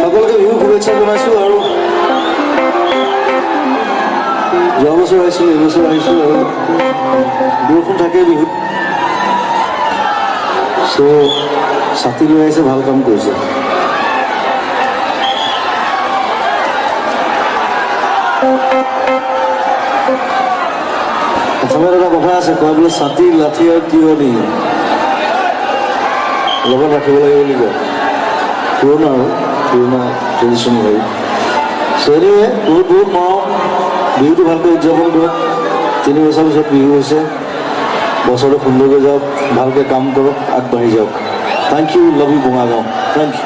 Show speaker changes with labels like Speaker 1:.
Speaker 1: সকলকে বিহু শুভেচ্ছা জনাইছোঁ আৰু যোৱা বছৰ আহিছিলোঁ, এইবছৰ আহিছোঁ আৰু বৰষুণ থাকে বিহুত। চ' ছাতি লৈ আহিছে, ভাল কাম কৰিছে। অসমীয়াত এটা কথা আছে, কয় বোলে ছাতি লাঠি আৰু তিয়নি লগত ৰাখিব লাগে বুলি কয়। পুৰণা ট্ৰেডিশ্যন হয়। ছোৱালীয়ে বহুত বহুত মৰম, বিহুটো ভালকৈ উদযাপন কৰক। 3 বছৰ পিছত বিহু হৈছে, বছৰটো সুন্দৰকৈ যাওক, ভালকৈ কাম কৰক, আগবাঢ়ি যাওক। Thank you, love you Bongaigaon. Thank you.